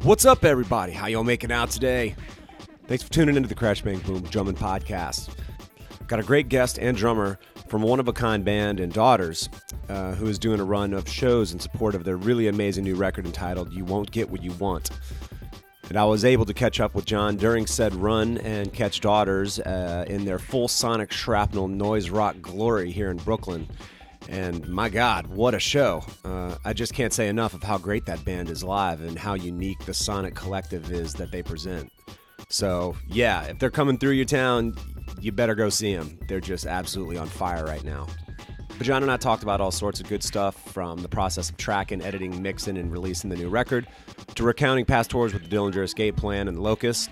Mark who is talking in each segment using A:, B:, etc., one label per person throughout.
A: What's up, everybody? How y'all making out today? Thanks for tuning into the Crash Bang Boom Drumming Podcast. Got a great guest and drummer from a one-of-a-kind band and Daughters who is doing a run of shows in support of their really amazing new record entitled You Won't Get What You Want. And I was able to catch up with Jon during said run and catch Daughters in their full sonic shrapnel noise rock glory here in Brooklyn. And my God, what a show. I just can't say enough of how great that band is live and how unique the sonic collective is that they present. So, yeah, if they're coming through your town, you better go see them. They're just absolutely on fire right now. But Jon and I talked about all sorts of good stuff, from the process of tracking, editing, mixing, and releasing the new record, to recounting past tours with the Dillinger Escape Plan and Locust,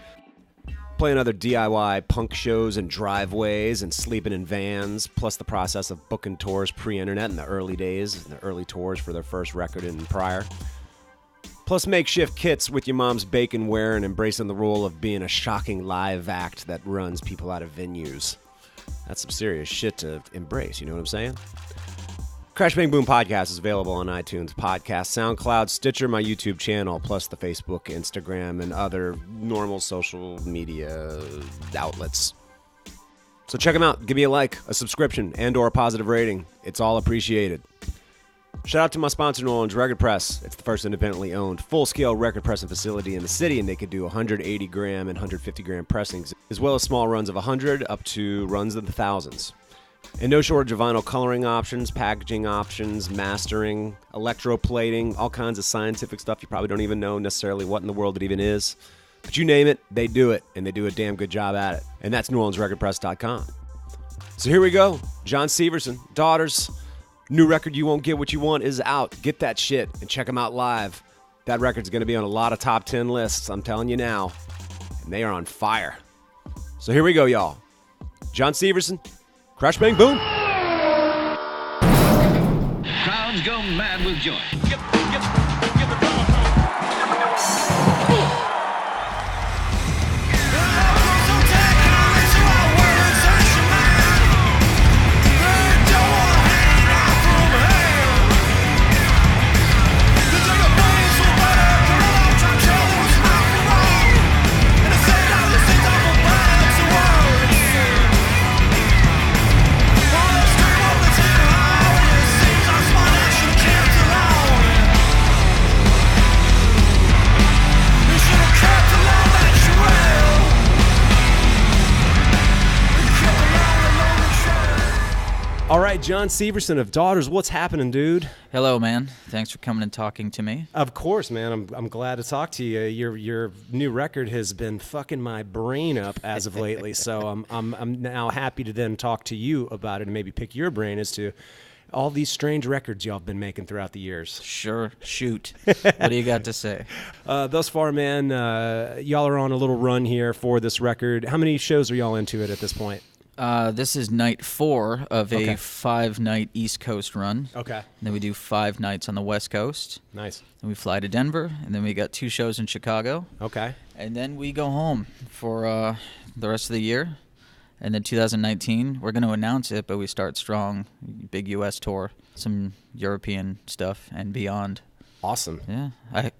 A: playing other DIY punk shows and driveways and sleeping in vans, plus the process of booking tours pre-internet in the early days, the early tours for their first record and prior. Plus makeshift kits with your mom's baconware and embracing the role of being a shocking live act that runs people out of venues. That's some serious shit to embrace, you know what I'm saying? Crash Bang Boom Podcast is available on iTunes, Podcast, SoundCloud, Stitcher, my YouTube channel, plus the Facebook, Instagram, and other normal social media outlets. So check them out. Give me a like, a subscription, and or a positive rating. It's all appreciated. Shout out to my sponsor, New Orleans Record Press. It's the first independently owned, full-scale record pressing facility in the city, and they could do 180-gram and 150-gram pressings, as well as small runs of 100 up to runs of the thousands. And no shortage of vinyl coloring options, packaging options, mastering, electroplating, all kinds of scientific stuff you probably don't even know necessarily what in the world it even is. But you name it, they do it, and they do a damn good job at it. And that's NewOrleansRecordPress.com. So here we go. Jon Syverson, Daughters. New record, You Won't Get What You Want, is out. Get that shit and check them out live. That record's going to be on a lot of top 10 lists, I'm telling you now. And they are on fire. So here we go, y'all. Jon Syverson, Crash Bang Boom.
B: Crowds go mad with joy.
A: All right, Jon Syverson of Daughters, what's happening, dude?
C: Hello, man. Thanks for coming and talking to me.
A: Of course, man. I'm glad to talk to you. Your new record has been fucking my brain up as of lately, so I'm now happy to then talk to you about it and maybe pick your brain as to all these strange records y'all have been making throughout the years.
C: Sure. Shoot. What do you got to say?
A: Thus far, man, y'all are on a little run here for this record. How many shows are y'all into it at this point?
C: This is night 4 of a 5-night East Coast run.
A: Okay.
C: And then we do 5 nights on the West Coast.
A: Nice.
C: Then we fly to Denver, and then we got 2 shows in Chicago.
A: Okay.
C: And then we go home for the rest of the year. And then 2019, we're going to announce it, but we start strong. Big U.S. tour, some European stuff, and beyond.
A: Awesome.
C: Yeah,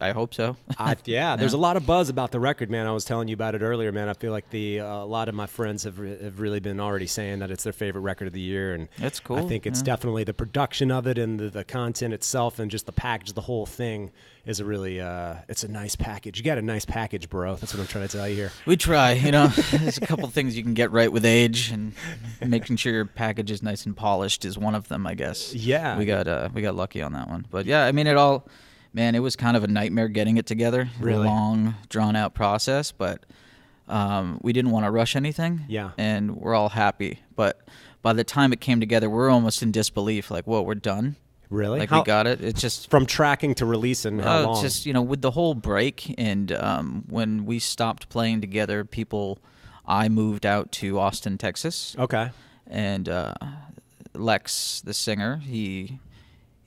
C: I hope so.
A: There's a lot of buzz about the record, man. I was telling you about it earlier, man. I feel like a lot of my friends have really been already saying that it's their favorite record of the year, and
C: that's cool.
A: I think it's definitely the production of it and the content itself and just the package, the whole thing is a really it's a nice package. You got a nice package, bro. That's what I'm trying to tell you here.
C: We try, there's a couple things you can get right with age, and making sure your package is nice and polished is one of them, I guess.
A: Yeah,
C: we got lucky on that one, but yeah, I mean it was kind of a nightmare getting it together.
A: Really?
C: A long, drawn-out process, but we didn't want to rush anything.
A: Yeah.
C: And we're all happy. But by the time it came together, we're almost in disbelief, like, whoa, we're done?
A: Really?
C: Like, we got it? It's just...
A: From tracking to releasing, how long?
C: It's just, with the whole break, and when we stopped playing together, I moved out to Austin, Texas.
A: Okay.
C: And Lex, the singer,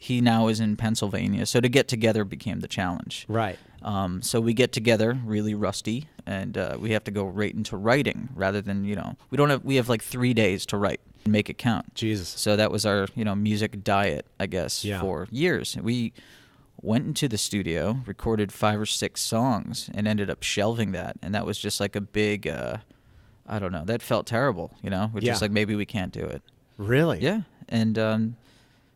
C: he now is in Pennsylvania, so to get together became the challenge.
A: Right.
C: So we get together really rusty, and we have to go right into writing rather than, we have like 3 days to write and make it count.
A: Jesus.
C: So that was our, music diet, I guess, for years. went into the studio, recorded 5 or 6 songs, and ended up shelving that. And that was just like a big, I don't know, that felt terrible, you know? We're just like, maybe we can't do it.
A: Really?
C: Yeah. And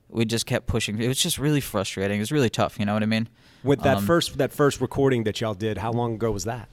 C: we just kept pushing. It was just really frustrating. It was really tough, you know what I mean?
A: With that first recording that y'all did, how long ago was that?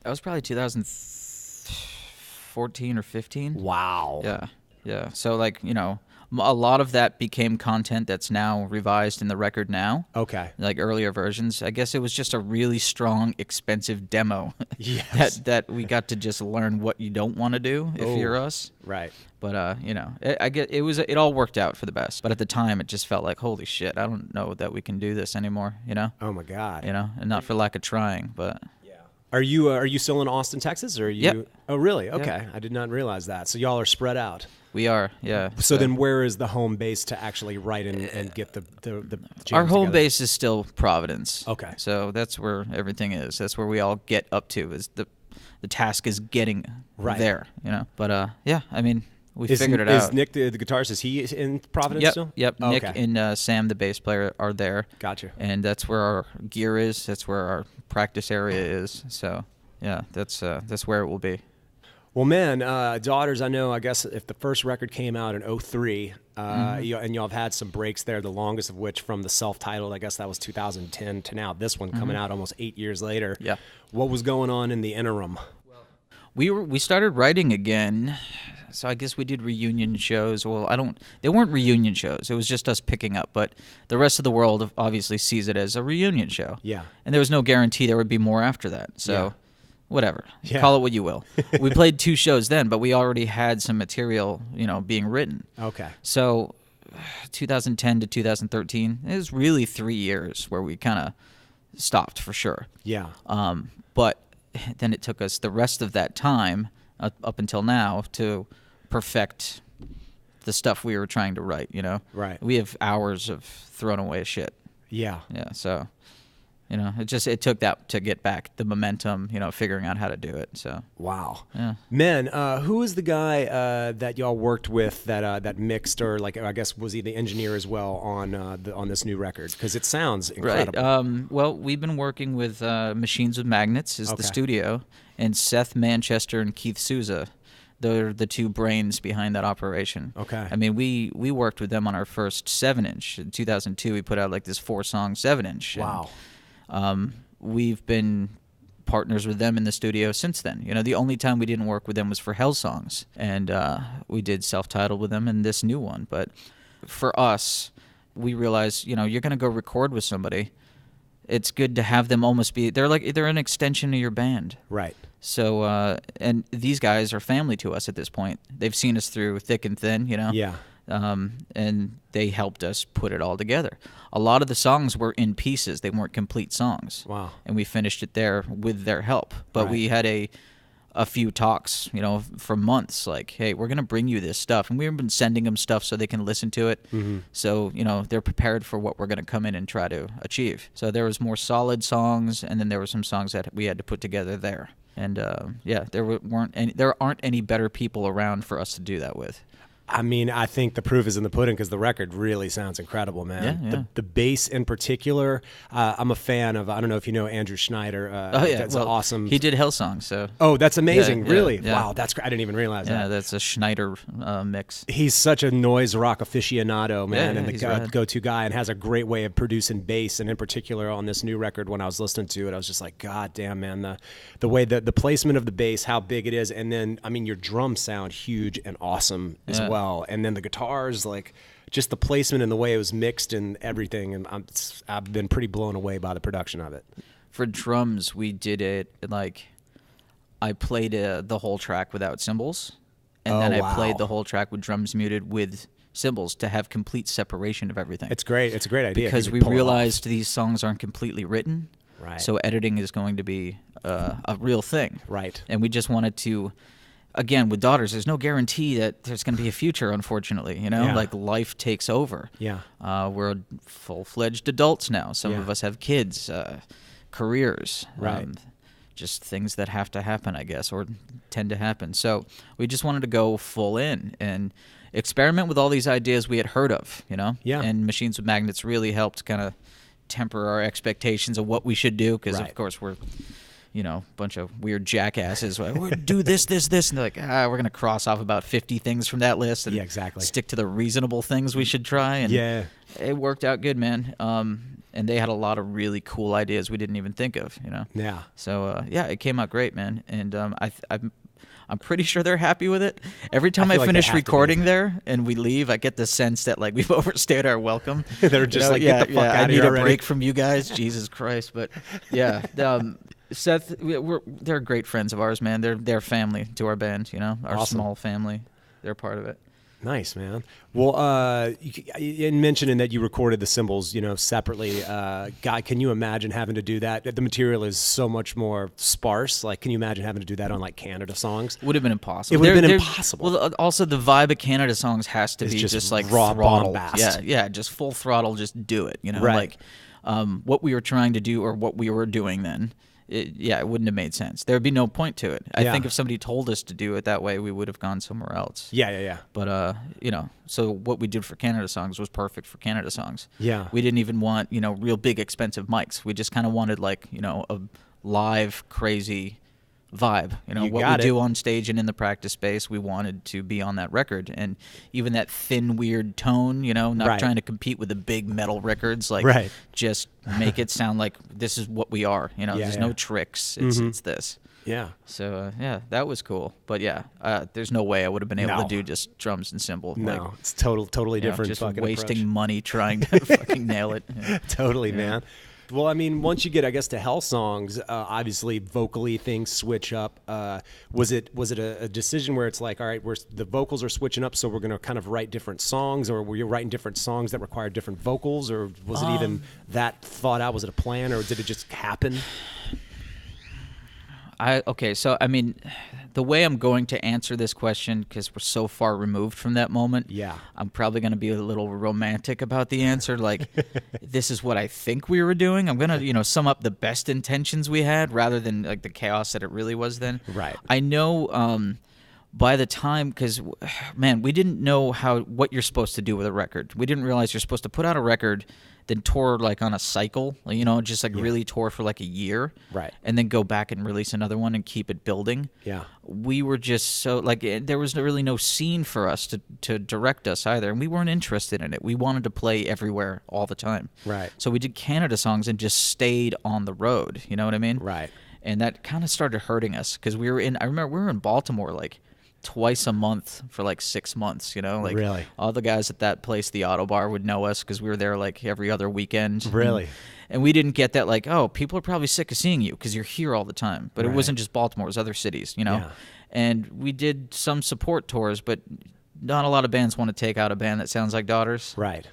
C: That was probably 2014 or 15.
A: Wow.
C: Yeah. Yeah. So, like, you know, a lot of that became content that's now revised in the record now.
A: Okay.
C: Like earlier versions. I guess it was just a really strong, expensive demo.
A: Yes.
C: that we got to just learn what you don't want to do if you're us.
A: Right.
C: But you know, it all worked out for the best. But at the time, it just felt like, holy shit, I don't know that we can do this anymore. You know?
A: Oh my God.
C: You know, and not for lack of trying, but.
A: Are you still in Austin, Texas, or are you?
C: Yep.
A: Oh, really? Okay,
C: Yep.
A: I did not realize that. So y'all are spread out.
C: We are, yeah.
A: So then, where is the home base to actually write and get the jams
C: our home
A: together?
C: base is still Providence.
A: Okay.
C: So that's where everything is. That's where we all get up to. Is the task is getting there, you know. But yeah, I mean, we figured it out.
A: Is Nick the guitarist? Is he in Providence
C: Yep,
A: still?
C: yep.
A: Oh,
C: Nick
A: okay.
C: and Sam, the bass player, are there.
A: Gotcha.
C: And that's where our gear is. That's where our practice area is. So yeah, that's where it will be.
A: Well, man, Daughters, I guess if the first record came out in 2003, and y'all have had some breaks there, the longest of which from the self-titled, I guess that was 2010 to now this one coming out almost 8 years later.
C: Yeah.
A: What was going on in the interim?
C: We started writing again, so I guess we did reunion shows. Well, they weren't reunion shows. It was just us picking up, but the rest of the world obviously sees it as a reunion show.
A: Yeah.
C: And there was no guarantee there would be more after that. So
A: Yeah.
C: whatever.
A: Yeah.
C: Call it what you will. We played 2 shows then, but we already had some material, you know, being written.
A: Okay.
C: So 2010 to 2013, it was really 3 years where we kind of stopped for sure.
A: Yeah.
C: But then it took us the rest of that time up until now to perfect the stuff we were trying to write, you know?
A: Right.
C: We have hours of thrown away shit.
A: Yeah.
C: Yeah, so, you know, it took that to get back the momentum, you know, figuring out how to do it, so.
A: Wow.
C: Yeah.
A: Man, who is the guy that y'all worked with that mixed, or like I guess was he the engineer as well on this new record? Because it sounds incredible.
C: Right. Well, we've been working with Machines with Magnets is the studio, and Seth Manchester and Keith Souza. They're the 2 brains behind that operation.
A: Okay.
C: I mean, we worked with them on our first 7-inch. In 2002, we put out like this 4-song 7-inch.
A: Wow.
C: And, we've been partners with them in the studio since then. You know, the only time we didn't work with them was for Hell Songs, and we did self-titled with them in this new one. But for us, we realized, you know, you're going to go record with somebody. It's good to have them almost be they're an extension of your band.
A: Right.
C: So and these guys are family to us at this point. They've seen us through thick and thin, you know.
A: Yeah.
C: And they helped us put it all together. A lot of the songs were in pieces. They weren't complete songs.
A: Wow.
C: And we finished it there with their help. But we had a few talks, you know, for months, like, hey, we're going to bring you this stuff. And we've been sending them stuff so they can listen to it. Mm-hmm. So, you know, they're prepared for what we're going to come in and try to achieve. So there was more solid songs, and then there were some songs that we had to put together there. And, yeah, there aren't any better people around for us to do that with.
A: I mean, I think the proof is in the pudding because the record really sounds incredible, man.
C: Yeah.
A: The bass in particular, I'm a fan of. I don't know if you know Andrew Schneider. That's awesome.
C: He did Hell Songs, so.
A: Oh, that's amazing!
C: Yeah,
A: really?
C: yeah.
A: Wow, that's. I didn't even realize that.
C: Yeah, that's a Schneider mix.
A: He's such a noise rock aficionado, man, and
C: he's
A: the
C: rad.
A: go-to guy, and has a great way of producing bass. And in particular, on this new record, when I was listening to it, I was just like, God damn, man, the way the placement of the bass, how big it is, and then I mean, your drums sound huge and awesome as well, and then the guitars, like just the placement and the way it was mixed and everything, and I've been pretty blown away by the production of it.
C: For drums, we did it like I played the whole track without cymbals, and then I played the whole track with drums muted with cymbals to have complete separation of everything.
A: It's great. It's a great idea
C: because we realized these songs aren't completely written,
A: right?
C: So editing is going to be a real thing,
A: right?
C: And we just wanted to. Again, with Daughters, there's no guarantee that there's going to be a future, unfortunately. You know, like life takes over.
A: Yeah.
C: We're full-fledged adults now. Some of us have kids, careers.
A: Right.
C: Just things that have to happen, I guess, or tend to happen. So we just wanted to go full in and experiment with all these ideas we had heard of, you know?
A: Yeah.
C: And Machines with Magnets really helped kind of temper our expectations of what we should do, because
A: Right.
C: of course we're, a bunch of weird jackasses. We're going to do this, and they're like, we're going to cross off about 50 things from that list and
A: Yeah, exactly.
C: stick to the reasonable things we should try. And
A: Yeah.
C: it worked out good, man. And they had a lot of really cool ideas we didn't even think of,
A: Yeah.
C: So it came out great, man. And I'm pretty sure they're happy with it. Every time I
A: feel like they
C: finish
A: have to be.
C: recording there and we leave, I get the sense that like we've overstayed our welcome.
A: They're just like, get the fuck out of here
C: I need
A: already.
C: a break from you guys. Jesus Christ. But yeah, Seth, they're great friends of ours, man. They're family to our band, our
A: Awesome.
C: small family. They're part of it.
A: Nice, man. Well, in mentioning that you recorded the cymbals, separately, God, can you imagine having to do that? The material is so much more sparse. Like, can you imagine having to do that on like Canada songs?
C: Would have been impossible.
A: It would have been impossible.
C: Well, also the vibe of Canada songs has to
A: It's
C: be
A: just
C: like
A: raw
C: throttle.
A: bombast.
C: Yeah, just full throttle. Just do it.
A: Right.
C: Like what we were trying to do or what we were doing then. It wouldn't have made sense. There would be no point to it. I think if somebody told us to do it that way, we would have gone somewhere else.
A: Yeah.
C: But so what we did for Canada songs was perfect for Canada songs.
A: Yeah.
C: We didn't even want real big expensive mics. We just kind of wanted like a live crazy vibe. What we do on stage and in the practice space, we wanted to be on that record. And even that thin, weird tone, not
A: Right.
C: trying to compete with the big metal records, like
A: Right.
C: just make it sound like this is what we are. There's no tricks. It's this.
A: Yeah.
C: So that was cool. But there's no way I would have been able
A: No.
C: to do just drums and cymbal.
A: No,
C: Like,
A: it's totally different.
C: just
A: fucking
C: wasting
A: approach.
C: money trying to fucking nail it. Yeah.
A: Totally, man. Well, I mean, once you get, I guess, to Hell Songs, obviously vocally things switch up. Was it a decision where it's like, all right, the vocals are switching up, so we're going to kind of write different songs, or were you writing different songs that required different vocals, or was it even that thought out? Was it a plan, or did it just happen?
C: So I mean, the way I'm going to answer this question, because we're so far removed from that moment, I'm probably going to be a little romantic about the answer. Like, this is what I think we were doing. I'm going to, sum up the best intentions we had rather than like the chaos that it really was then.
A: Right.
C: I know by the time, because, man, we didn't know what you're supposed to do with a record. We didn't realize you're supposed to put out a record, then tour like on a cycle, just like really tour for like a year.
A: Right.
C: And then go back and release another one and keep it building.
A: Yeah.
C: We were just so, like, there was really no scene for us to direct us either. And we weren't interested in it. We wanted to play everywhere all the time.
A: Right.
C: So we did Canada songs and just stayed on the road. You know what I mean?
A: Right.
C: And that kind of started hurting us because I remember we were in Baltimore like twice a month for like 6 months, like
A: Really?
C: all the guys at that place, the Auto Bar, would know us because we were there like every other weekend.
A: Really?
C: And we didn't get that like, oh, people are probably sick of seeing you because you're here all the time. But
A: Right.
C: it wasn't just Baltimore, it was other cities,
A: Yeah.
C: And we did some support tours, but not a lot of bands want to take out a band that sounds like Daughters.
A: Right.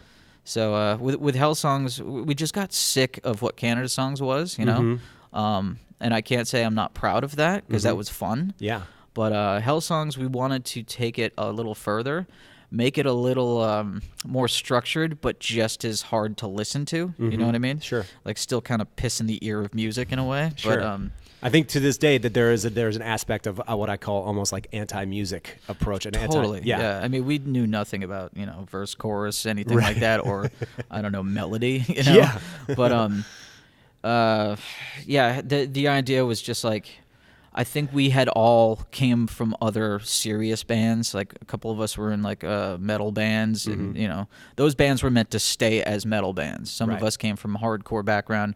C: So with Hell Songs, we just got sick of what Canada Songs was, And I can't say I'm not proud of that because that was fun.
A: Yeah.
C: But Hell Songs, we wanted to take it a little further, make it a little more structured, but just as hard to listen to. You know what I mean?
A: Sure.
C: Like still kind of piss in the ear of music in a way.
A: Sure.
C: But,
A: I think to this day that there's an aspect of what I call almost like anti-music approach.
C: Totally. Yeah. I mean, we knew nothing about, verse, chorus, anything like that, or I don't know, melody,
A: Yeah.
C: But the idea was just like, I think we had all came from other serious bands. Like a couple of us were in like metal bands, and those bands were meant to stay as metal bands. Some of us came from a hardcore background.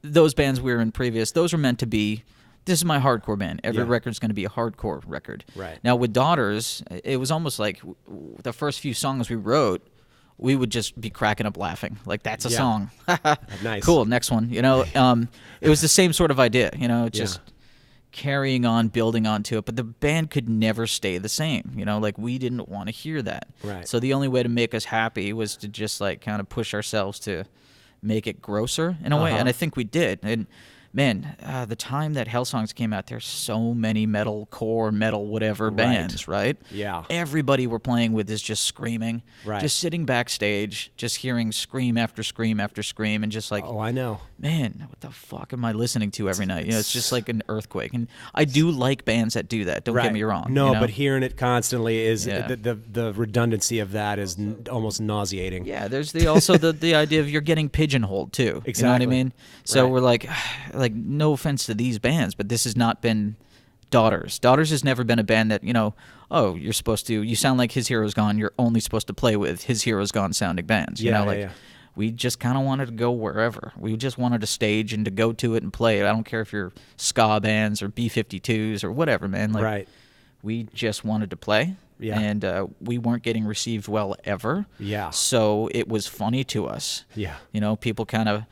C: Those bands we were in previous, those were meant to be, this is my hardcore band. Every record's going to be a hardcore record.
A: Right.
C: Now with Daughters, it was almost like the first few songs we wrote, we would just be cracking up laughing. Like, that's a song.
A: Nice.
C: Cool, next one. It was the same sort of idea, just carrying on, building onto it. But the band could never stay the same, like we didn't want to hear that.
A: Right.
C: So the only way to make us happy was to just like kind of push ourselves to make it grosser in a way. And I think we did. And man, the time that Hellsongs came out, there's so many metal whatever bands, right?
A: Yeah.
C: Everybody we're playing with is just screaming.
A: Right.
C: Just sitting backstage, just hearing scream after scream after scream, and just like,
A: Oh, I know.
C: man, what the fuck am I listening to every night? You know, it's just like an earthquake. And I do like bands that do that. Don't get me wrong.
A: No,
C: you know?
A: but hearing it constantly is
C: Yeah.
A: the redundancy of that is almost nauseating.
C: Yeah, there's also the idea of you're getting pigeonholed too.
A: Exactly.
C: You know what I mean? So
A: Right.
C: we're like no offense to these bands, but this has not been Daughters. Daughters has never been a band that, you know, oh, you sound like His Hero's Gone, you're only supposed to play with His Hero's Gone sounding bands. You
A: Yeah,
C: know,
A: yeah,
C: like
A: yeah.
C: we just kind of wanted to go wherever. We just wanted a stage and to go to it and play it. I don't care if you're ska bands or B-52s or whatever, man. Like,
A: Right.
C: we just wanted to play.
A: Yeah.
C: And we weren't getting received well ever.
A: Yeah.
C: So it was funny to us.
A: Yeah.
C: You know, people kind of,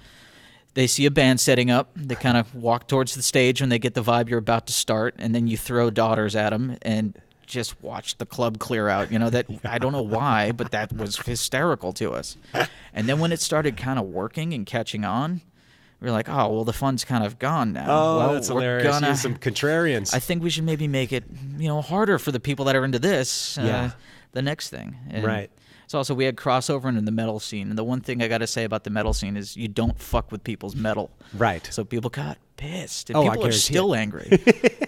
C: they see a band setting up, they kind of walk towards the stage when they get the vibe you're about to start, and then you throw Daughters at them and just watch the club clear out. You know, that I don't know why, but that was hysterical to us. And then when it started kind of working and catching on, we were like, oh, well, the fun's kind of gone now.
A: Oh,
C: well,
A: that's hilarious. Use some contrarians.
C: I think we should maybe make it, you know, harder for the people that are into this.
A: Yeah.
C: The next thing. And
A: Right.
C: it's also, we had crossover into the metal scene. And the one thing I got to say about the metal scene is you don't fuck with people's metal.
A: Right.
C: So people got pissed. And
A: Oh, I
C: people are
A: guarantee
C: still
A: it.
C: angry.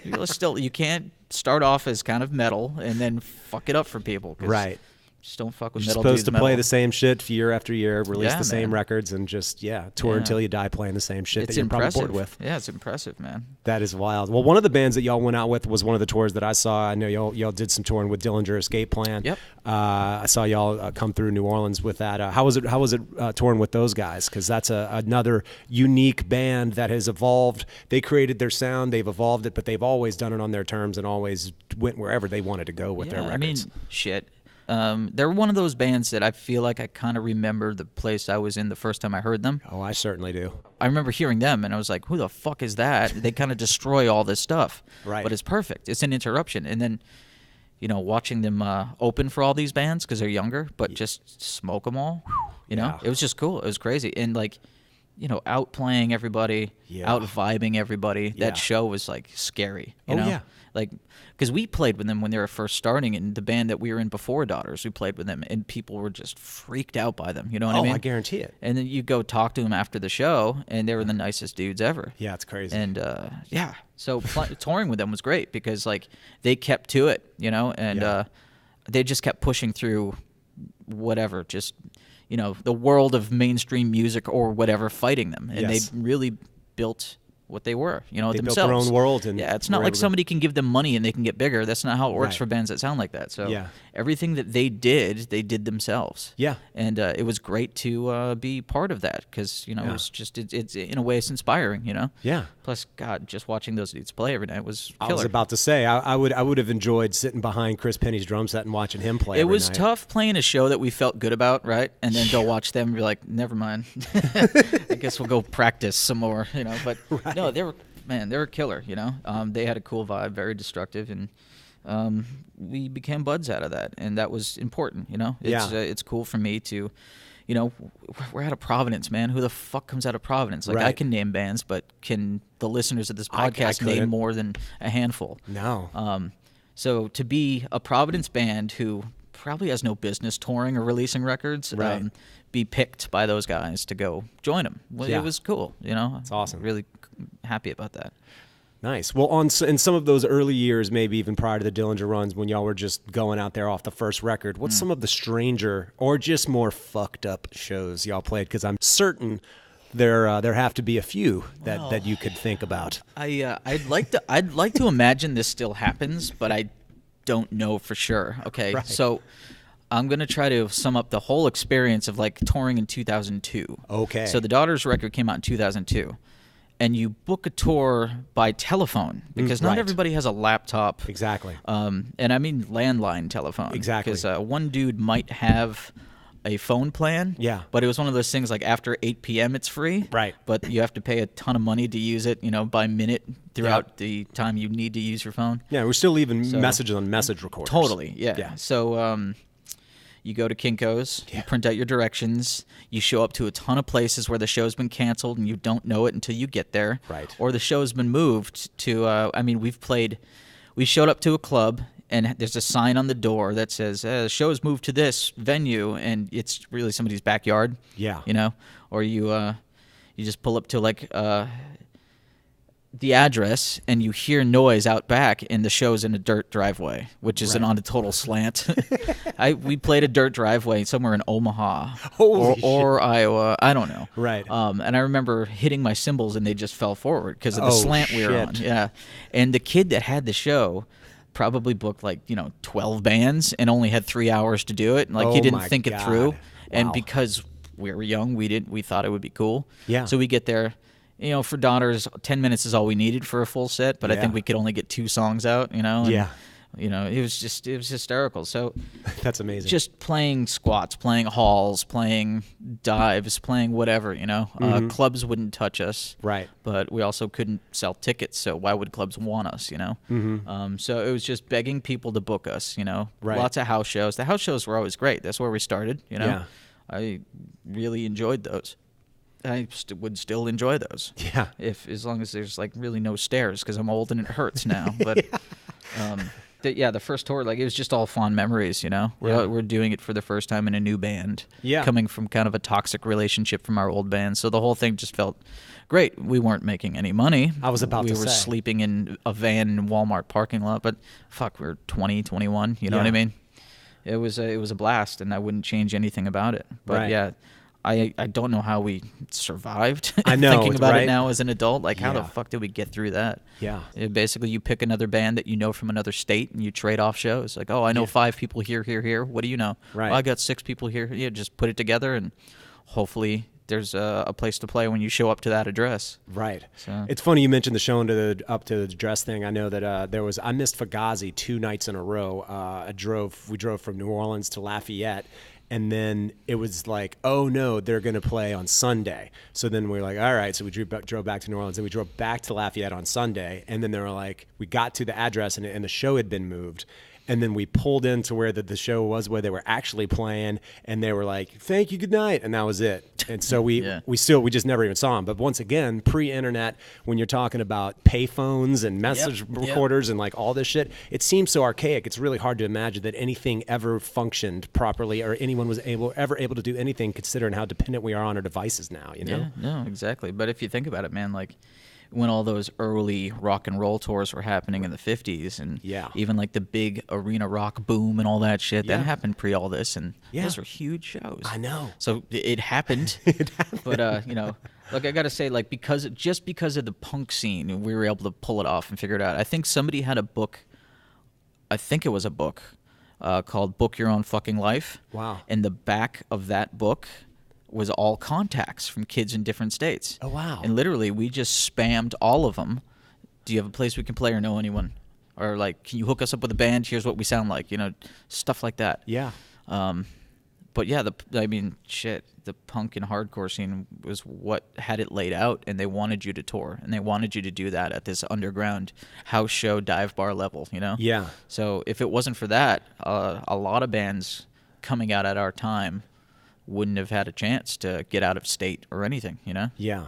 C: People are still, you can't start off as kind of metal and then fuck it up for people. 'Cause
A: Right.
C: Just don't fuck with
A: You're
C: metal
A: supposed to
C: dudes
A: play
C: metal.
A: the same shit year after year, release
C: Yeah,
A: the same
C: man.
A: records, and just tour
C: Yeah.
A: until you die playing the same shit
C: It's
A: that you're
C: impressive.
A: probably bored with.
C: Yeah, it's impressive, man.
A: That is wild. Well, one of the bands that y'all went out with was one of the tours that I saw. I know y'all did some touring with Dillinger Escape Plan.
C: Yep.
A: I saw y'all come through New Orleans with that. How was it touring with those guys? Because that's another unique band that has evolved. They created their sound, they've evolved it, but they've always done it on their terms and always went wherever they wanted to go with their records.
C: I mean, shit. They're one of those bands that I feel like I kind of remember the place I was in the first time I heard them.
A: Oh, I certainly do.
C: I remember hearing them, and I was like, who the fuck is that? They kind of destroy all this stuff.
A: Right.
C: But it's perfect. It's an interruption. And then, you know, watching them open for all these bands because they're younger, but just smoke them all, you know?
A: Yeah.
C: It was just cool. It was crazy. And, like, you know, outplaying everybody,
A: Yeah.
C: out vibing everybody.
A: Yeah.
C: That show was, like, scary, you
A: Oh,
C: know?
A: yeah.
C: Like, because we played with them when they were first starting, and the band that we were in before Daughters, we played with them, and people were just freaked out by them. You know what I mean?
A: I guarantee it.
C: And then you go talk to them after the show, and they were the nicest dudes ever.
A: Yeah, it's crazy.
C: And yeah, so touring with them was great because like they kept to it, you know, and
A: Yeah.
C: they just kept pushing through whatever, just you know, the world of mainstream music or whatever fighting them, and
A: Yes.
C: they really built what they were, you know,
A: They built
C: themselves.
A: their own world, and
C: yeah, it's not
A: were
C: like
A: able to-
C: somebody can give them money and they can get bigger. That's not how it works
A: Right.
C: for bands that sound like that. So
A: Yeah.
C: everything that they did themselves.
A: Yeah.
C: And it was great to be part of that because you know
A: Yeah.
C: it was just it's in a way it's inspiring, you know.
A: Yeah.
C: Plus, God, just watching those dudes play every night was
A: I
C: killer.
A: was about to say I would have enjoyed sitting behind Chris Penny's drum set and watching him play.
C: It
A: every
C: was
A: night.
C: tough playing a show that we felt good about, right? And then go watch them and be like, never mind. I guess we'll go practice some more, you know. But no, they were killer, you know. They had a cool vibe, very destructive, and we became buds out of that, and that was important, you know. It's cool for me to, you know, we're out of Providence, man. Who the fuck comes out of Providence? Like I
A: Right.
C: can name bands, but can the listeners of this
A: I
C: podcast
A: couldn't.
C: name more than a handful?
A: No.
C: So to be a Providence band who probably has no business touring or releasing records,
A: Right.
C: be picked by those guys to go join them. Well,
A: Yeah.
C: it was cool, you know.
A: It's awesome.
C: Really happy about that.
A: Nice. Well, in some of those early years, maybe even prior to the Dillinger runs, when y'all were just going out there off the first record, what's some of the stranger or just more fucked up shows y'all played? Because I'm certain there have to be a few that you could think about.
C: I'd like to imagine this still happens, but I don't know for sure. Okay,
A: Right.
C: so I'm gonna try to sum up the whole experience of like touring in 2002.
A: Okay.
C: So the Daughters record came out in 2002, and you book a tour by telephone because not
A: right.
C: everybody has a laptop.
A: Exactly.
C: And I mean landline telephone.
A: Exactly.
C: Because one dude might have a phone plan.
A: Yeah.
C: But it was one of those things like after 8 p.m. it's free.
A: Right.
C: But you have to pay a ton of money to use it, you know, by minute throughout the time you need to use your phone.
A: Yeah, we're still leaving messages on message recorders.
C: Totally. Yeah.
A: Yeah.
C: So You go to Kinko's, you print out your directions, you show up to a ton of places where the show's been canceled and you don't know it until you get there.
A: Right.
C: Or the show's been moved to, we showed up to a club and there's a sign on the door that says, the show's moved to this venue, and it's really somebody's backyard.
A: Yeah.
C: You know? Or you just pull up to like the address and you hear noise out back, and the show's in a dirt driveway, which is on a total slant. We played a dirt driveway somewhere in Omaha or Iowa. I don't know.
A: Right.
C: And I remember hitting my cymbals and they just fell forward because of the slant we were on. Yeah. And the kid that had the show probably booked 12 bands and only had 3 hours to do it. And he didn't think it through. Wow. And because we were young, we thought it would be cool. Yeah. So we get there. For Daughters, 10 minutes is all we needed for a full set, but I think we could only get 2 songs out, And, it was hysterical. So
A: that's amazing.
C: Just playing squats, playing halls, playing dives, playing whatever, Clubs wouldn't touch us.
A: Right.
C: But we also couldn't sell tickets, so why would clubs want us, So it was just begging people to book us,
A: Right.
C: Lots of house shows. The house shows were always great. That's where we started, Yeah. I really enjoyed those. I would still enjoy those.
A: Yeah.
C: As long as there's really no stairs, because I'm old and it hurts now. But the first tour, it was just all fond memories. We're doing it for the first time in a new band. Yeah. Coming from kind of a toxic relationship from our old band, so the whole thing just felt great. We weren't making any money.
A: I was about to say.
C: We were sleeping in a van in a Walmart parking lot, but fuck, we were 20, 21. You know what I mean? It was a blast, and I wouldn't change anything about it. But yeah. I don't know how we survived.
A: I know.
C: Thinking about it now as an adult, how the fuck did we get through that? Yeah. Basically, you pick another band that you know from another state, and you trade off shows. I know 5 people here. What do you know? Right. Well, I got 6 people here. Yeah, just put it together, and hopefully there's a place to play when you show up to that address.
A: Right. So. It's funny you mentioned the showing up to the address thing. I know that I missed Fugazi 2 nights in a row. We drove from New Orleans to Lafayette. And then it was oh no, they're going to play on Sunday. So then we were all right. So we drove back to New Orleans, and we drove back to Lafayette on Sunday. And then they were we got to the address, and the show had been moved. And then we pulled into where the show was, where they were actually playing, and they were thank you, good night, and that was it. And so we just never even saw them. But once again, pre-internet, when you're talking about payphones and message recorders and all this shit, it seems so archaic. It's really hard to imagine that anything ever functioned properly, or anyone was ever able to do anything, considering how dependent we are on our devices now.
C: Yeah, no, exactly. But if you think about it, man, when all those early rock and roll tours were happening in the 50s, and even the big arena rock boom and all that shit, that happened pre all this, and those were huge shows.
A: I know.
C: So it happened. But I gotta say, because of the punk scene, we were able to pull it off and figure it out. I think somebody had a book. I think it was a book called "Book Your Own Fucking Life."
A: Wow.
C: And the back of that book was all contacts from kids in different states.
A: Oh, wow.
C: And literally, we just spammed all of them. Do you have a place we can play or know anyone? Or, can you hook us up with a band? Here's what we sound like. Stuff like that.
A: Yeah.
C: But, yeah, the punk and hardcore scene was what had it laid out, and they wanted you to tour, and they wanted you to do that at this underground house show, dive bar level,
A: Yeah.
C: So if it wasn't for that, a lot of bands coming out at our time wouldn't have had a chance to get out of state or anything,
A: Yeah.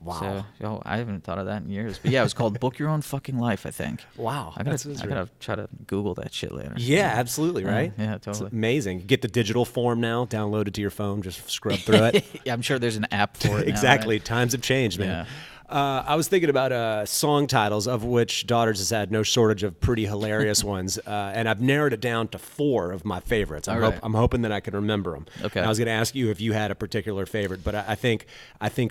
A: Wow.
C: So, I haven't thought of that in years. But yeah, it was called Book Your Own Fucking Life, I think.
A: Wow.
C: I gotta try to Google that shit later.
A: Yeah, absolutely, right?
C: Yeah, totally.
A: It's amazing. Get the digital form now, download it to your phone, just scrub through it.
C: Yeah, I'm sure there's an app for it now,
A: exactly.
C: right?
A: Times have changed, man.
C: Yeah.
A: I was thinking about song titles, of which Daughters has had no shortage of pretty hilarious ones, and I've narrowed it down to 4 of my favorites. I'm hoping that I can remember them.
C: Okay.
A: And I was going to ask you if you had a particular favorite, but I think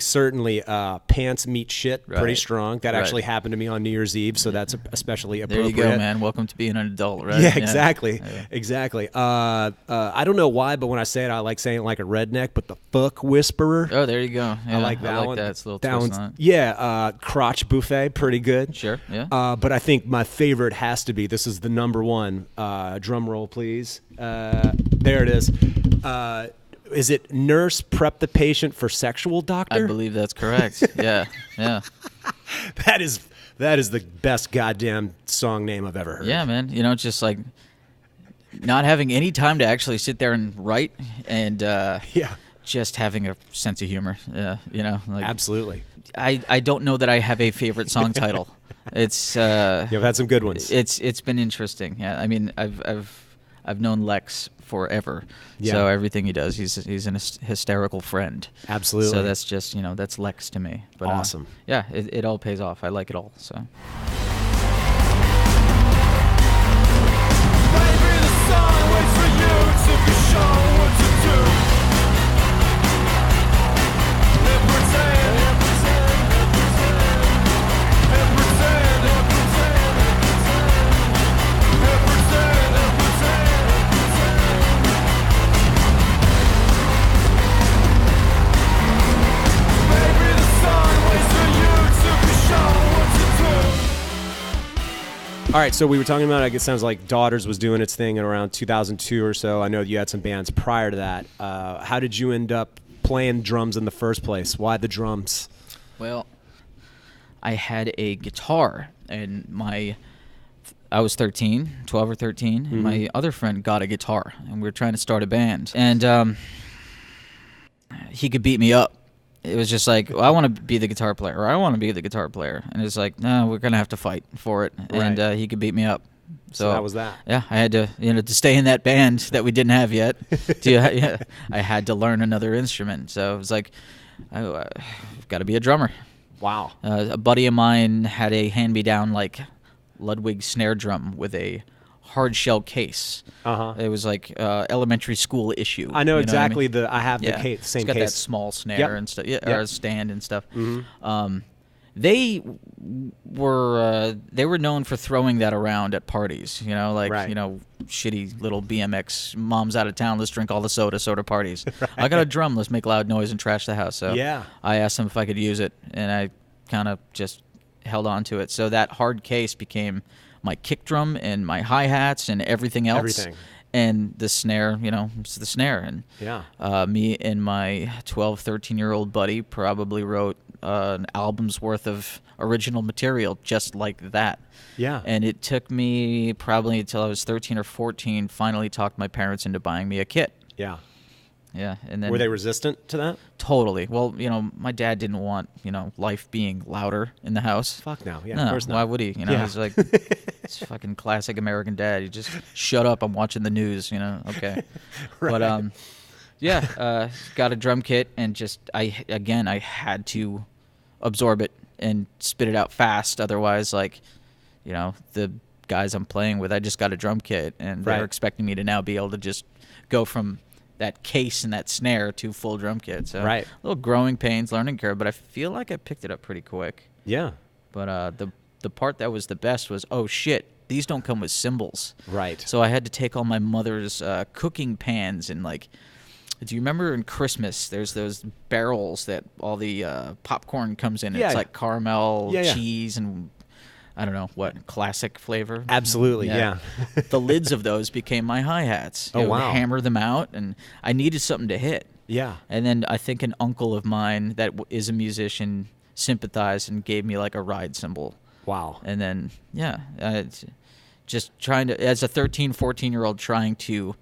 A: certainly Pants Meet Shit, pretty strong. That actually happened to me on New Year's Eve, so that's especially appropriate.
C: There you go, man. Welcome to being an adult, right?
A: Yeah, exactly. Yeah. Exactly. I don't know why, but when I say it, I like saying it like a redneck, but the Fuck Whisperer.
C: Oh, there you go. Yeah,
A: I like that one.
C: That. It's a little twist on it.
A: Yeah. Crotch Buffet, pretty good.
C: Sure, yeah.
A: But I think my favorite has to be, this is the number one, drum roll please. There it is. Is it Nurse Prep the Patient for Sexual Doctor?
C: I believe that's correct. Yeah.
A: That is the best goddamn song name I've ever heard.
C: Yeah, man. Just not having any time to actually sit there and write, and
A: Yeah.
C: just having a sense of humor. You know, like,
A: Absolutely.
C: I don't know that I have a favorite song title. It's
A: You've had some good ones.
C: it's been interesting. Yeah, I mean, I've known Lex forever.
A: Yeah.
C: So everything he does, he's an hysterical friend.
A: Absolutely.
C: So that's just, that's Lex to me. But
A: Awesome.
C: yeah, it all pays off. I like it all. So.
D: Maybe the sun waits for you to be shown what to do. And pretend, and pretend, and pretend, and pretend, and pretend, and pretend, and pretend, maybe the sun waits for you to be shown what to do.
A: All right, so we were talking about, I guess it sounds like Daughters was doing its thing in around 2002 or so. I know you had some bands prior to that. How did you end up playing drums in the first place? Why the drums?
C: Well, I had a guitar, and I was 13, 12 or 13, and my other friend got a guitar, and we were trying to start a band. And he could beat me up. It was just like, well, I want to be the guitar player, or I want to be the guitar player. And it's like, no, we're going to have to fight for it.
A: Right.
C: And he could beat me up.
A: So that was that.
C: Yeah, I had to, to stay in that band that we didn't have yet. I had to learn another instrument. So it was like, I've got to be a drummer.
A: Wow.
C: A buddy of mine had a hand-me-down, like, Ludwig snare drum with a hard shell case.
A: Uh-huh.
C: It was like elementary school issue.
A: I know
C: you
A: exactly
C: what I mean?
A: I have the
C: Yeah.
A: case, same
C: It's got
A: case.
C: that small snare
A: Yep.
C: and stuff, or
A: Yep.
C: a stand and stuff.
A: Mm-hmm.
C: They were known for throwing that around at parties, like
A: Right.
C: shitty little BMX moms out of town. Let's drink all the soda parties. Right. I got a drum. Let's make loud noise and trash the house. So
A: Yeah.
C: I asked them if I could use it, and I kind of just held on to it. So that hard case became my kick drum and my hi-hats and everything else.
A: Everything.
C: And the snare, it's the snare. And
A: Yeah.
C: me and my 12, 13-year-old buddy probably wrote an album's worth of original material just like that.
A: Yeah.
C: And it took me probably until I was 13 or 14, finally talked my parents into buying me a kit.
A: Yeah.
C: Yeah, and then
A: Were they resistant to that?
C: Totally. Well, my dad didn't want, life being louder in the house.
A: Fuck no. Yeah,
C: No,
A: of course not.
C: why would he?
A: Yeah.
C: He's like, it's fucking classic American dad. You just shut up. I'm watching the news. Okay.
A: Right.
C: But got a drum kit, and just I had to absorb it and spit it out fast. Otherwise, the guys I'm playing with, I just got a drum kit, and
A: Right.
C: they're expecting me to now be able to just go from that case and that snare to full drum kit. So
A: Right.
C: little growing pains, learning curve, but I feel like I picked it up pretty quick.
A: Yeah.
C: But the part that was the best was, oh shit, these don't come with cymbals.
A: Right.
C: So I had to take all my mother's cooking pans and do you remember in Christmas there's those barrels that all the popcorn comes in?
A: Yeah.
C: It's like caramel,
A: Yeah.
C: cheese, and I don't know what, classic flavor.
A: Absolutely. Yeah.
C: The lids of those became my hi-hats.
A: Oh,
C: I would
A: wow.
C: hammer them out, and I needed something to hit.
A: Yeah.
C: And then I think an uncle of mine that is a musician sympathized and gave me like a ride cymbal.
A: Wow.
C: And then, just trying to, as a 13, 14-year-old trying to,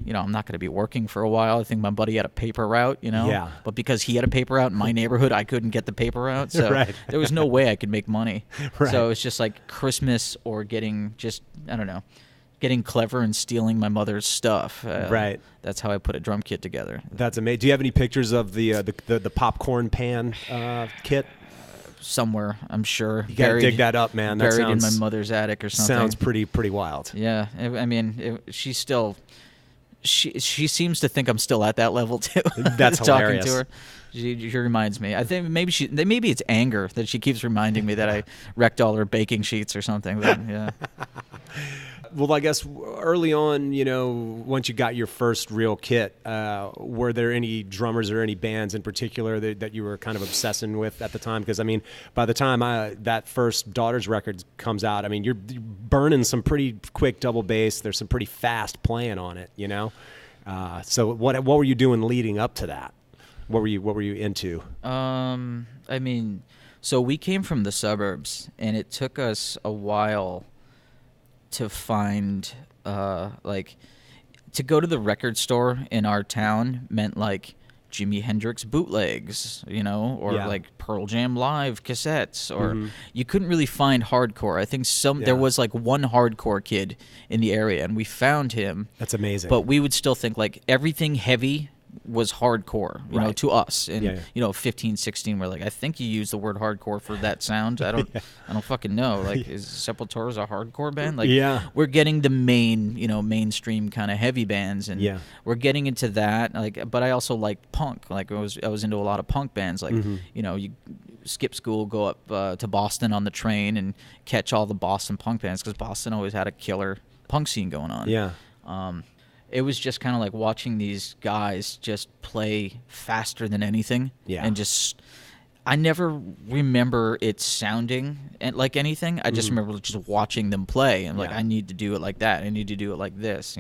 C: I'm not going to be working for a while. I think my buddy had a paper route,
A: Yeah.
C: But because he had a paper route in my neighborhood, I couldn't get the paper route. So
A: Right.
C: there was no way I could make money.
A: Right.
C: So it's just like Christmas or getting clever and stealing my mother's stuff.
A: Right.
C: That's how I put a drum kit together.
A: That's amazing. Do you have any pictures of the popcorn pan kit?
C: Somewhere, I'm sure.
A: You gotta dig that up, man. That
C: Buried in
A: sounds
C: my mother's attic or something.
A: Sounds pretty wild.
C: Yeah, I mean, she's still. She seems to think I'm still at that level too.
A: That's
C: talking
A: hilarious.
C: to her. She reminds me. I think maybe it's anger that she keeps reminding me that I wrecked all her baking sheets or something. But, yeah.
A: Well, I guess early on, once you got your first real kit, were there any drummers or any bands in particular that you were kind of obsessing with at the time? Because, I mean, by the time that first Daughters record comes out, I mean, you're burning some pretty quick double bass. There's some pretty fast playing on it, So what were you doing leading up to that? What were you into?
C: I mean, so we came from the suburbs, and it took us a while to find like to go to the record store in our town meant like Jimi Hendrix bootlegs, or like Pearl Jam live cassettes, or you couldn't really find hardcore. I think there was like one hardcore kid in the area, and we found him.
A: That's amazing.
C: But we would still think like everything heavy was hardcore, to us. And 15, 16, we're like, I think you use the word hardcore for that sound. I don't fucking know. Like, is Sepultura a hardcore band? Like, we're getting the mainstream kind of heavy bands, and we're getting into that. Like, but I also like punk. Like, I was into a lot of punk bands. Like, you skip school, go up to Boston on the train, and catch all the Boston punk bands because Boston always had a killer punk scene going on.
A: Yeah.
C: It was just kind of like watching these guys just play faster than anything. Yeah. And I never remember it sounding like anything. I just remember just watching them play and like, I need to do it like that. I need to do it like this,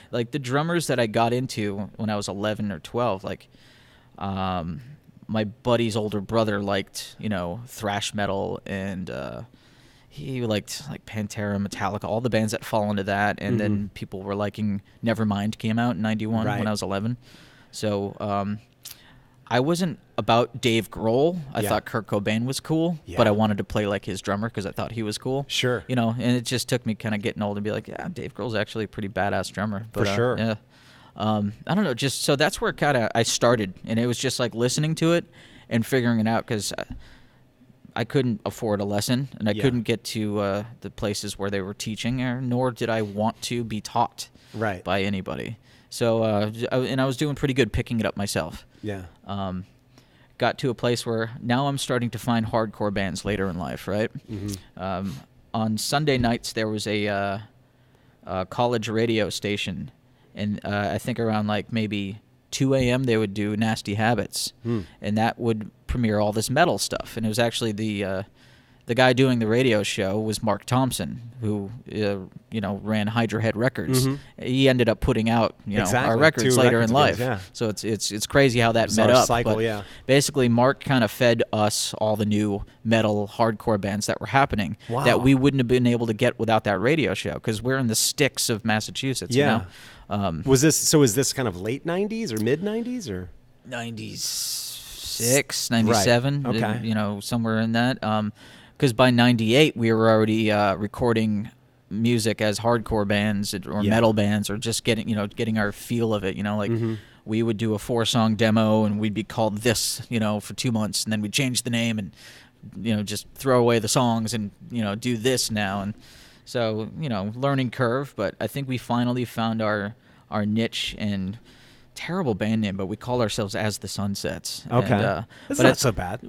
C: Like the drummers that I got into when I was 11 or 12, like my buddy's older brother liked, thrash metal, and he liked like Pantera, Metallica, all the bands that fall into that. And then people were liking Nevermind came out in 91 when I was 11. So I wasn't about Dave Grohl. I thought Kurt Cobain was cool, but I wanted to play like his drummer because I thought he was cool.
A: Sure.
C: And it just took me kind of getting old and be like, yeah, Dave Grohl's actually a pretty badass drummer. But,
A: for sure.
C: Yeah. I don't know. Just so that's where kind of I started. And it was just like listening to it and figuring it out because I couldn't afford a lesson, and I couldn't get to the places where they were teaching, nor did I want to be taught by anybody. So, and I was doing pretty good picking it up myself.
A: Yeah.
C: Got to a place where now I'm starting to find hardcore bands later in life, right? On Sunday nights, there was a college radio station, and I think around like maybe 2 a.m. they would do Nasty Habits, and that would premiere all this metal stuff. And it was actually the guy doing the radio show was Mark Thompson, who ran Hydra Head Records. He ended up putting out our records later in life. So it's crazy how that met up.
A: Cycle,
C: but basically, Mark kind of fed us all the new metal hardcore bands that were happening that we wouldn't have been able to get without that radio show because we're in the sticks of Massachusetts.
A: Was this kind of late 90s or mid 90s or
C: 96, 97?
A: Right. Okay.
C: Somewhere in that. Because by 98 we were already recording music as hardcore bands or metal bands, or just getting our feel of it. We would do a 4-song demo and we'd be called this, for 2 months, and then we'd change the name and just throw away the songs and do this now. And so learning curve, but I think we finally found our niche. And terrible band name, but we call ourselves As the Sun Sets.
A: Okay.
C: And,
A: that's not so bad.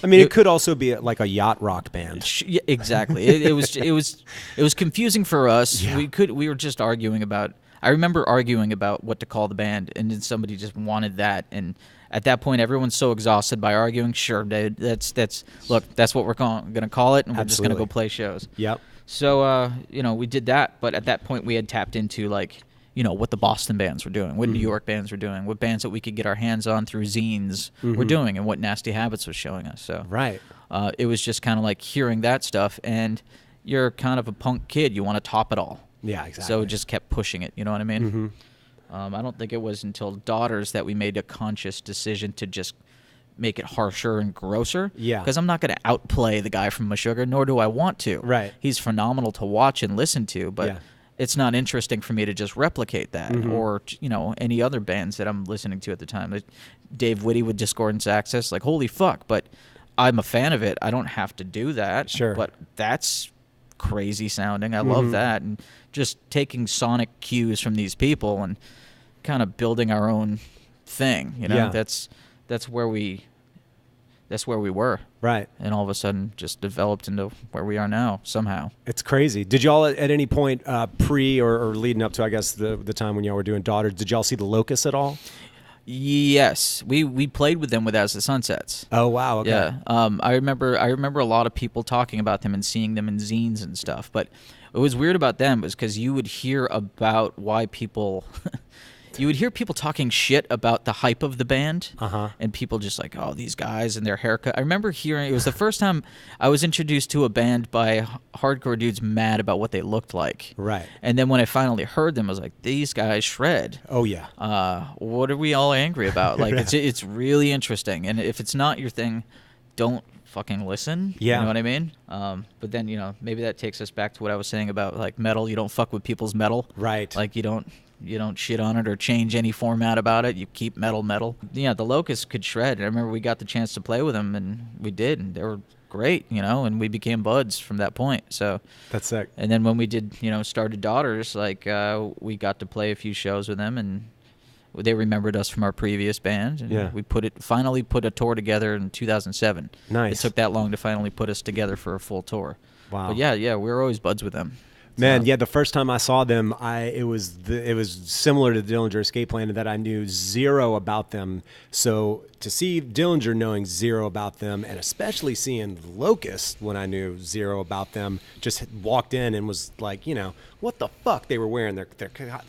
A: I mean, it could also be like a yacht rock band.
C: Yeah, exactly. it was confusing for us.
A: Yeah.
C: We were just arguing about. I remember arguing about what to call the band, and then somebody just wanted that. And at that point, everyone's so exhausted by arguing. Sure, dude, that's what we're going to call it, and we're just going to go play shows.
A: Yep.
C: So we did that, but at that point, we had tapped into like. What the Boston bands were doing, what New York bands were doing, what bands that we could get our hands on through zines were doing, and what Nasty Habits was showing us. So it was just kind of like hearing that stuff, and you're kind of a punk kid. You want to top it all.
A: Yeah, exactly.
C: So it just kept pushing it. You know what I mean? I don't think it was until Daughters that we made a conscious decision to just make it harsher and grosser. Yeah. Because I'm not going to outplay the guy from Meshuggah, nor do I want to.
A: Right.
C: He's phenomenal to watch and listen to, but... Yeah. It's not interesting for me to just replicate that or, any other bands that I'm listening to at the time. Like Dave Whitty with Discordance Access, like, holy fuck, but I'm a fan of it. I don't have to do that.
A: Sure. But
C: that's crazy sounding. I love that. And just taking sonic cues from these people and kind of building our own thing, that's where we were.
A: Right.
C: And all of a sudden just developed into where we are now somehow.
A: It's crazy. Did y'all at any point pre or leading up to, I guess, the time when y'all were doing Daughters, did y'all see the Locust at all?
C: Yes. We played with them with As the Sun Sets.
A: Oh, wow. Okay.
C: Yeah. I remember a lot of people talking about them and seeing them in zines and stuff. But what was weird about them was because you would hear about why people... You would hear people talking shit about the hype of the band,
A: Uh-huh.
C: and people just like, oh, these guys and their haircut. I remember hearing, it was the first time I was introduced to a band by hardcore dudes mad about what they looked like.
A: Right.
C: And then when I finally heard them, I was like, these guys shred.
A: Oh yeah.
C: What are we all angry about? Like, it's really interesting. And if it's not your thing, don't fucking listen.
A: Yeah.
C: You know what I mean? But then, maybe that takes us back to what I was saying about like metal. You don't fuck with people's metal.
A: Right.
C: Like you don't shit on it or change any format about it. You keep metal. Yeah, the Locust could shred. I remember we got the chance to play with them, and we did, and they were great, and we became buds from that point. So
A: That's sick.
C: and then when we did, started Daughters, like we got to play a few shows with them, and they remembered us from our previous band, and
A: Yeah.
C: we finally put a tour together in 2007.
A: Nice.
C: It took that long to finally put us together for a full tour.
A: Wow.
C: But yeah, we were always buds with them.
A: Man,
C: So-
A: yeah, the first time I saw them, it was similar to the Dillinger Escape Plan in that I knew zero about them. So to see Dillinger knowing zero about them, and especially seeing Locust when I knew zero about them, just walked in and was like, what the fuck they were wearing their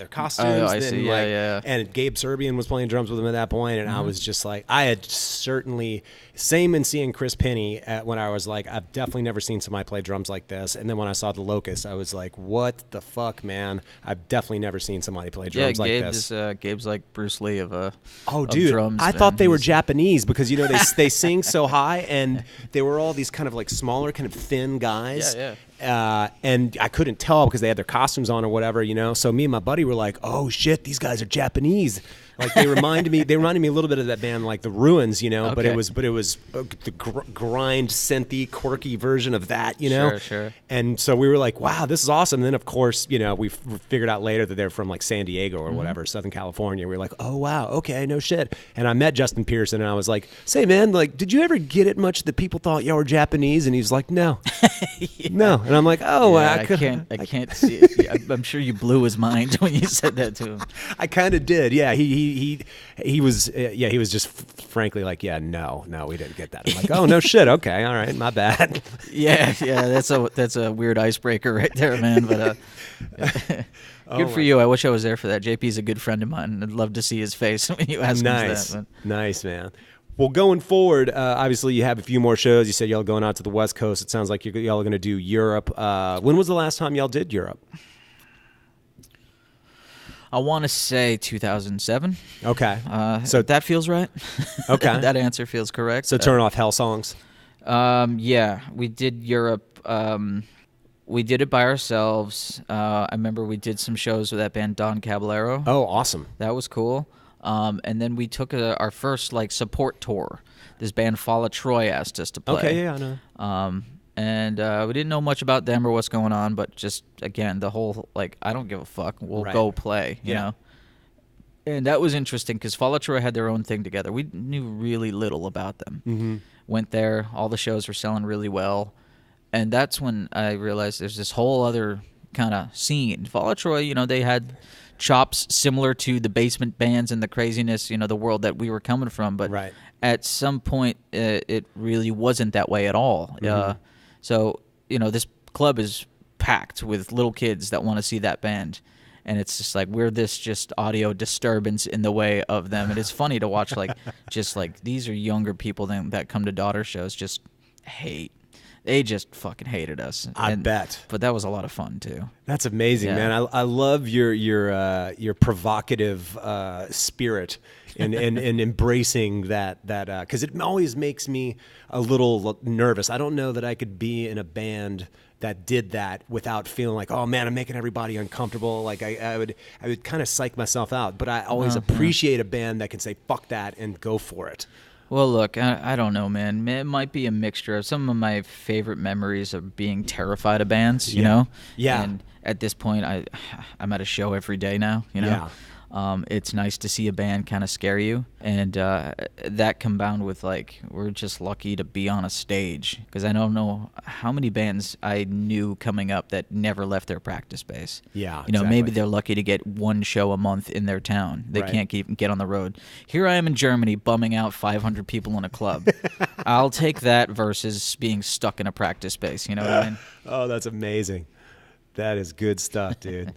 A: costumes.
C: Oh, I
A: and
C: see.
A: like-
C: Yeah.
A: And Gabe Serbian was playing drums with them at that point, and I was just like, I had certainly same in seeing Chris Penny when I was like, I've definitely never seen somebody play drums like this. And then when I saw the Locust, I was like, what the fuck, man? I've definitely never seen somebody play drums like this.
C: Gabe's like Bruce Lee of
A: Oh, dude!
C: drums,
A: I thought
C: man.
A: they were
C: He's-
A: Japanese because they sing so high, and they were all these kind of like smaller, kind of thin guys.
C: Yeah.
A: And I couldn't tell because they had their costumes on or whatever, So me and my buddy were like, "Oh shit, these guys are Japanese." Like they reminded me a little bit of that band, like the Ruins, But
C: Okay.
A: it was the grind, synthy, quirky version of that,
C: Sure.
A: And so we were like, "Wow, this is awesome." And then of course, we figured out later that they're from like San Diego or whatever, Southern California. We were like, "Oh wow, okay, no shit." And I met Justin Pearson, and I was like, "Say, man, like, did you ever get it much that people thought y'all were Japanese?" And he was like, "No, no." And I'm like, "Oh,
C: Yeah, I can't see it. Yeah, I'm sure you blew his mind when you said that to him.
A: I kind of did, yeah. He was just frankly like, yeah, no, we didn't get that. I'm like, oh no shit, okay, all right, my bad.
C: Yeah, that's a weird icebreaker right there, man. But good for you. I wish I was there for that. JP's a good friend of mine. I'd love to see his face when you ask him that.
A: Nice, man. Well, going forward, obviously you have a few more shows. You said y'all going out to the West Coast. It sounds like y'all are going to do Europe. When was the last time y'all did Europe?
C: I want to say 2007.
A: Okay.
C: So that feels right.
A: Okay.
C: That answer feels correct.
A: So turn off Hell Songs.
C: Yeah, we did Europe. We did it by ourselves. I remember we did some shows with that band Don Caballero.
A: Oh, awesome.
C: That was cool. And then we took our first support tour. This band Fala Troy asked us to play.
A: Okay, yeah, I know.
C: And we didn't know much about them or what's going on, but just again the whole I don't give a fuck. We'll
A: Right.
C: go play, you
A: Yeah.
C: know. And that was interesting because Fala Troy had their own thing together. We knew really little about them.
A: Mm-hmm.
C: Went there, all the shows were selling really well, and that's when I realized there's this whole other kind of scene. Fala Troy, they had chops similar to the basement bands and the craziness, the world that we were coming from, but
A: Right.
C: at some point it really wasn't that way at all. So, this club is packed with little kids that want to see that band. And it's just we're this just audio disturbance in the way of them. And it's funny to watch, these are younger people that come to Daughter shows just hate. They just fucking hated us.
A: I bet.
C: But that was a lot of fun, too.
A: That's amazing,
C: Yeah.
A: man. I love your provocative spirit and embracing that because it always makes me a little nervous. I don't know that I could be in a band that did that without feeling like, oh man, I'm making everybody uncomfortable. Like I would kind of psych myself out. But I always appreciate a band that can say fuck that and go for it.
C: Well, look, I don't know, man. It might be a mixture of some of my favorite memories of being terrified of bands, you know?
A: Yeah.
C: And at this point, I'm at a show every day now, you know?
A: Yeah.
C: It's nice to see a band kind of scare you. And that combined with, we're just lucky to be on a stage. Because I don't know how many bands I knew coming up that never left their practice space.
A: Yeah,
C: Maybe they're lucky to get one show a month in their town. They
A: Right.
C: can't get on the road. Here I am in Germany bumming out 500 people in a club. I'll take that versus being stuck in a practice space. You know what I mean?
A: Oh, that's amazing. That is good stuff, dude.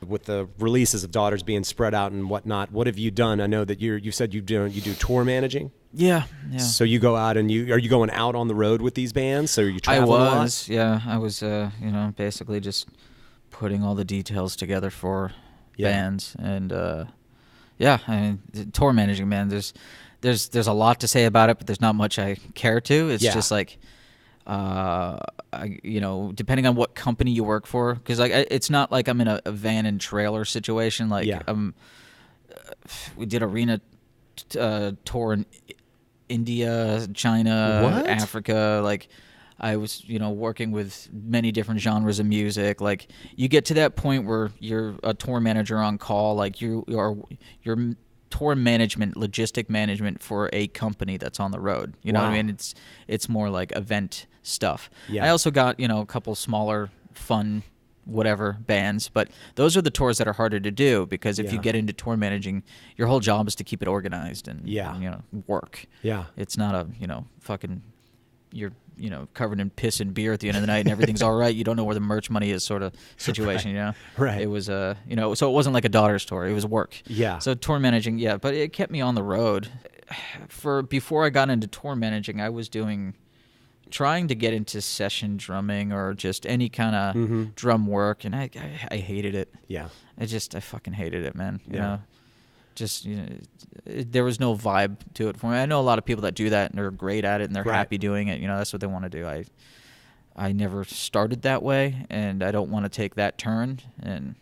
A: With the releases of Daughters being spread out and whatnot, what have you done? I know that you said you do tour managing.
C: Yeah.
A: So you go out and are you going out on the road with these bands? So you travel a lot?
C: I was basically just putting all the details together for bands, and I mean, tour managing, man. There's a lot to say about it, but there's not much I care to. It's just like, depending on what company you work for, because like it's not like I'm in a van and trailer situation. Like we did arena tour in India, China, Africa. Like I was, working with many different genres of music. Like you get to that point where you're a tour manager on call. Like you're tour management, logistic management for a company that's on the road. You know what I mean? It's more like event stuff. Yeah. I also got, a couple smaller fun whatever bands, but those are the tours that are harder to do, because if you get into tour managing, your whole job is to keep it organized and work. Yeah. It's not a, fucking you're covered in piss and beer at the end of the night and everything's all right. You don't know where the merch money is, sort of situation. Right. It was so it wasn't like a Daughters tour. It was work. Yeah. So tour managing, but it kept me on the road. Before I got into tour managing, I was trying to get into session drumming or just any kind of drum work, and I hated it. Yeah. I fucking hated it, man. You know. There was no vibe to it for me. I know a lot of people that do that and they're great at it and they're happy doing it. That's what they want to do. I never started that way, and I don't want to take that turn. And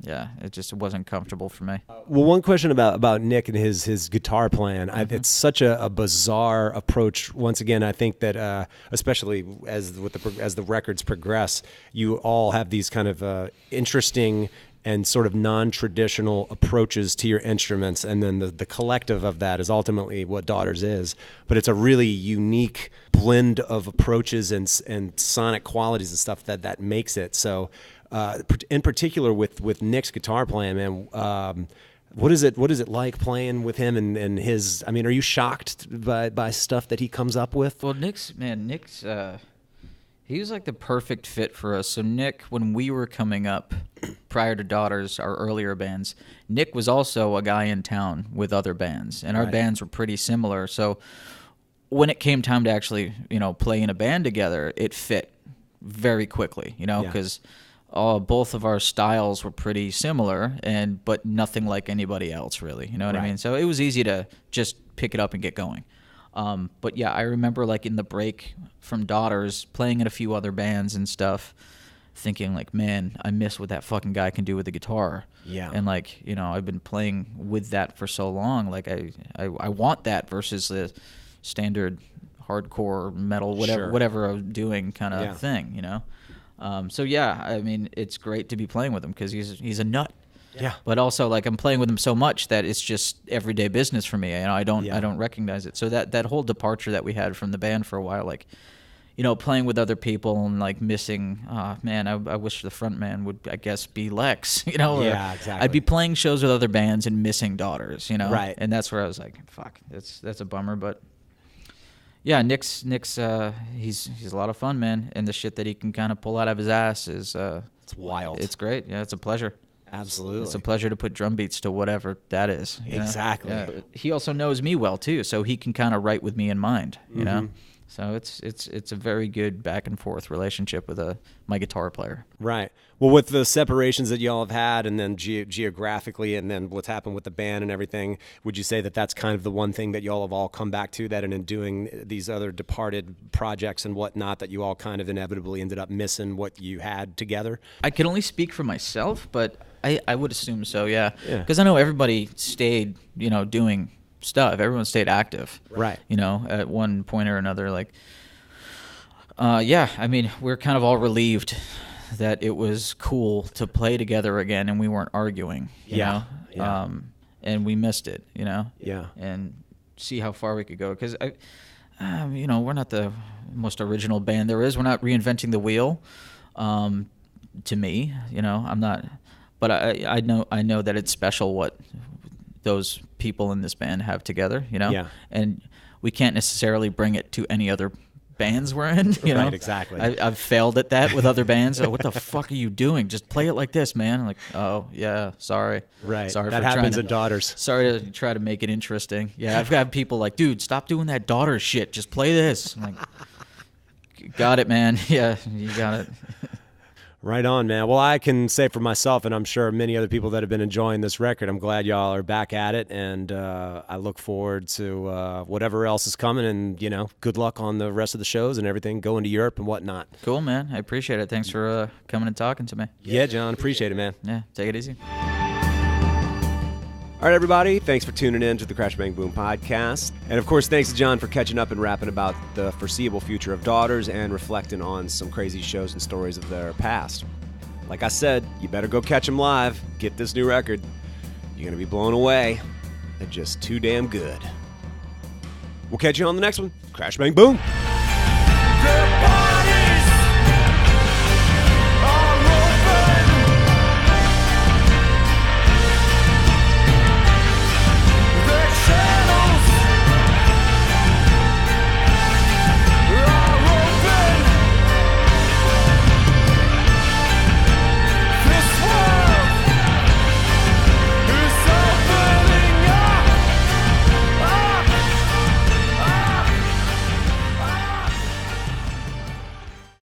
C: it wasn't comfortable for me.
A: Well, one question about Nick and his guitar playing. It's such a bizarre approach. Once again, I think that especially as the records progress, you all have these kind of interesting and sort of non-traditional approaches to your instruments, and then the collective of that is ultimately what Daughters is. But it's a really unique blend of approaches and sonic qualities and stuff that makes it. So in particular with Nick's guitar playing, man, what is it like playing with him and his, I mean, are you shocked by stuff that he comes up with?
C: Well, Nick's he was like the perfect fit for us. So Nick, when we were coming up prior to Daughters, our earlier bands, Nick was also a guy in town with other bands, and our bands were pretty similar. So when it came time to actually, play in a band together, it fit very quickly, because both of our styles were pretty similar, but nothing like anybody else, really. You know what I mean? So it was easy to just pick it up and get going. But yeah, I remember like in the break from Daughters, playing in a few other bands and stuff, thinking like, man, I miss what that fucking guy can do with the guitar. Yeah. And like, I've been playing with that for so long. Like I want that versus the standard hardcore metal, whatever I'm doing kind of thing, So yeah, I mean, it's great to be playing with him because he's a nut. Yeah. But also, like, I'm playing with him so much that it's just everyday business for me. I don't recognize it. So that whole departure that we had from the band for a while, like, playing with other people and like missing. Man, I wish the front man would, I guess, be Lex. Yeah, exactly. I'd be playing shows with other bands and missing Daughters. Right. And that's where I was like, fuck, that's a bummer. But yeah, Nick's he's a lot of fun, man. And the shit that he can kind of pull out of his ass is
A: it's wild.
C: It's great. Yeah, it's a pleasure.
A: Absolutely.
C: It's a pleasure to put drum beats to whatever that is.
A: Exactly.
C: Yeah. He also knows me well too, so he can kind of write with me in mind, you know? So it's a very good back and forth relationship with my guitar player.
A: Right. Well, with the separations that y'all have had, and then geographically, and then what's happened with the band and everything, would you say that that's kind of the one thing that y'all have all come back to, that in doing these other departed projects and whatnot, that you all kind of inevitably ended up missing what you had together?
C: I can only speak for myself, but I would assume so, yeah. Because I know everybody stayed, doing stuff. Everyone stayed active. Right. At one point or another. Like, I mean, we're kind of all relieved that it was cool to play together again and we weren't arguing, you know? Yeah. And we missed it, Yeah. And see how far we could go. Because, we're not the most original band there is. We're not reinventing the wheel. To me, I'm not... But I know that it's special what those people in this band have together, Yeah. And we can't necessarily bring it to any other bands we're in. You know?
A: Right, exactly.
C: I've failed at that with other bands. What the fuck are you doing? Just play it like this, man. I'm like, oh yeah, sorry.
A: Right.
C: Sorry
A: That
C: for
A: happens
C: trying
A: in Daughters.
C: Sorry to try to make it interesting. Yeah, I've got people like, dude, stop doing that Daughters shit. Just play this. I'm like, got it, man. Yeah, you got it.
A: Right on, man. Well, I can say for myself, and I'm sure many other people that have been enjoying this record, I'm glad y'all are back at it, and I look forward to whatever else is coming, and, good luck on the rest of the shows and everything, going to Europe and whatnot.
C: Cool, man. I appreciate it. Thanks for coming and talking to me.
A: Yeah, John. Appreciate it, man.
C: Yeah, take it easy.
A: All right, everybody. Thanks for tuning in to the Crash Bang Boom podcast. And, of course, thanks to John for catching up and rapping about the foreseeable future of Daughters and reflecting on some crazy shows and stories of their past. Like I said, you better go catch them live. Get this new record. You're going to be blown away. They're just too damn good. We'll catch you on the next one. Crash Bang Boom.
D: Goodbye.